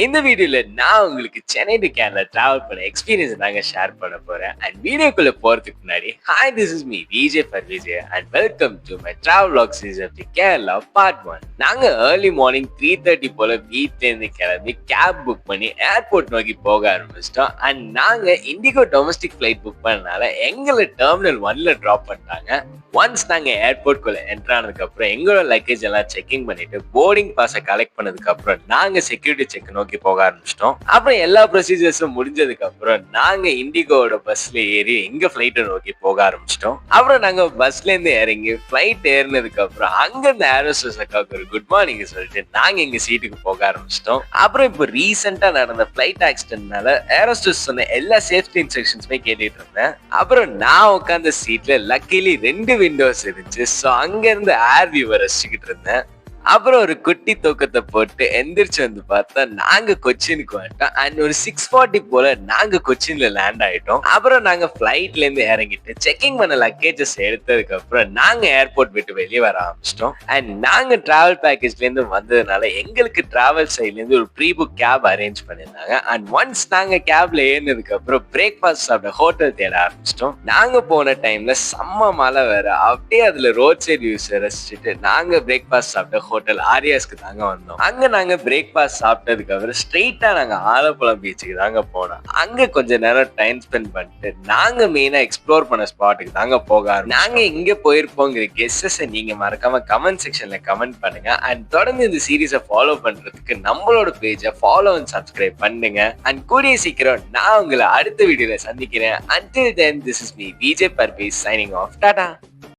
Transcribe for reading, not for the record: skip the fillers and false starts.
இந்த வீடியோல நான் உங்களுக்கு சென்னை டு கேரளா டிராவல் பண்ண எக்ஸ்பீரியன்ஸ் தாங்க ஷேர் பண்ண போறேன். அண்ட் வீடியோக்குள்ள போறதுக்கு முன்னாடி hi, this is me Vijay Parvez and welcome to my travel vlog series of the Kerala part 1. நாங்க ஏர்லி மார்னிங் 3:30 போல வீட்ல இருந்து கிளம்பி கேப் புக் பண்ணி ஏர்போர்ட் நோக்கி போக ஆரம்பிச்சிட்டோம். அண்ட் நாங்க இண்டிகோ டொமஸ்டிக் ஃபிளைட் புக் பண்ணனால எங்களை டெர்மினல் 1ல டிராப் பண்ணிட்டாங்க. ஒன்ஸ் நாங்க ஏர்போர்ட் குள்ள என்டர் ஆனதுக்கு அப்புறம் எங்களோட லக்கேஜ் எல்லாம் செக்கிங் பண்ணிட்டு போர்டிங் பாஸை கலெக்ட் பண்ணதுக்கு அப்புறம் நாங்க செக்யூரிட்டி செக் நோக்கி போக ஆரம்பிச்சிட்டோம். அப்புறம் எல்லா ப்ரொசீஜர்ஸும் முடிஞ்சதுக்கு அப்புறம் நாங்க இண்டிகோட பஸ்ல ஏறி எங்க ஃபிளைட்டை நோக்கி போக ஆரம்பிச்சிட்டோம். அப்புறம் நாங்க பஸ்ல இருந்து இறங்கி ஃபிளைட் ஏறினதுக்கு அப்புறம் அங்க இருந்து ஏரோஸ்டஸ் அக்காவுக்கு ஒரு குட் மார்னிங் சொல்லிட்டு நாங்க எங்க சீட்டுக்கு போக ஆரம்பிச்சிட்டோம். அப்புறம் இப்போ ரீசெண்டா நடந்த ஃபிளைட் ஆக்சிடென்ட்னால ஏரோஸ்டஸ் சொன்ன எல்லா சேஃப்டி இன்ஸ்ட்ரக்ஷன்ஸுமே கேட்டுட்டு இருந்தேன். அப்புறம் நான் உட்கார்ந்த சீட்ல லக்கிலி 2 விண்டோஸ் இருந்துச்சு. ஸோ அங்க இருந்து ஏர் வியூவை ரசிச்சுக்கிட்டு இருந்தேன். அப்புறம் ஒரு குட்டி தூக்கத்தை போட்டு எந்திரிச்சு வந்து பார்த்தா நாங்க கொச்சினுக்கு வந்துட்டோம். அண்ட் ஒரு 6:40 போல நாங்க கொச்சின்ல லேண்ட் ஆயிட்டோம். அப்புறம் நாங்க ஃபிளைட்ல இருந்து இறங்கிட்டு செக்கிங் பண்ண லக்கேஜஸ் எடுத்ததுக்கு அப்புறம் நாங்க ஏர்போர்ட் விட்டு வெளியே வர ஆரம்பிச்சிட்டோம். அண்ட் நாங்க டிராவல் பேக்கேஜ்ல இருந்து வந்ததுனால எங்களுக்கு டிராவல் சைட்ல இருந்து ஒரு ப்ரீ புக் கேப் அரேஞ்ச் பண்ணிருந்தாங்க. அண்ட் ஒன்ஸ் நாங்க கேப்ல ஏறினதுக்கு அப்புறம் பிரேக்ஃபாஸ்ட் சாப்பிட ஹோட்டல் தேட ஆரம்பிச்சிட்டோம். நாங்க போன டைம்ல செம்ம மழை வேற. அப்படியே அதுல ரோட் சைட் வியூஸ் ரசிச்சுட்டு நாங்க பிரேக்ஃபாஸ்ட் சாப்பிட்ட ஹோட்டல் ஆரியாஸ்க்கு தாங்க வந்தோம். அங்க நாங்க பிரேக்ஃபாஸ்ட் சாப்பிட்டதுக்கு அப்புறம் ஸ்ட்ரெயிட்டா நாங்க ஆலப்புழம் பீச்சுக்கு தாங்க போனோம். அங்க கொஞ்ச நேரம் டைம் ஸ்பெண்ட் பண்ணிட்டு நாங்க மெயினா எக்ஸ்ப்ளோர் பண்ண ஸ்பாட்டுக்கு தாங்க போக. நாங்க இங்க போயிருப்போங்கிற கெஸ்ஸஸ் நீங்க மறக்காம கமெண்ட் செக்ஷன்ல கமெண்ட் பண்ணுங்க. அண்ட் தொடர்ந்து இந்த சீரீஸை ஃபாலோ பண்றதுக்கு நம்மளோட பேஜை ஃபாலோ அண்ட் சப்ஸ்கிரைப் பண்ணுங்க. அண்ட் கூடிய சீக்கிரம் நான் உங்களை அடுத்த வீடியோல சந்திக்கிறேன். Until then, this is me, Vijay Parvez, signing off. Tata.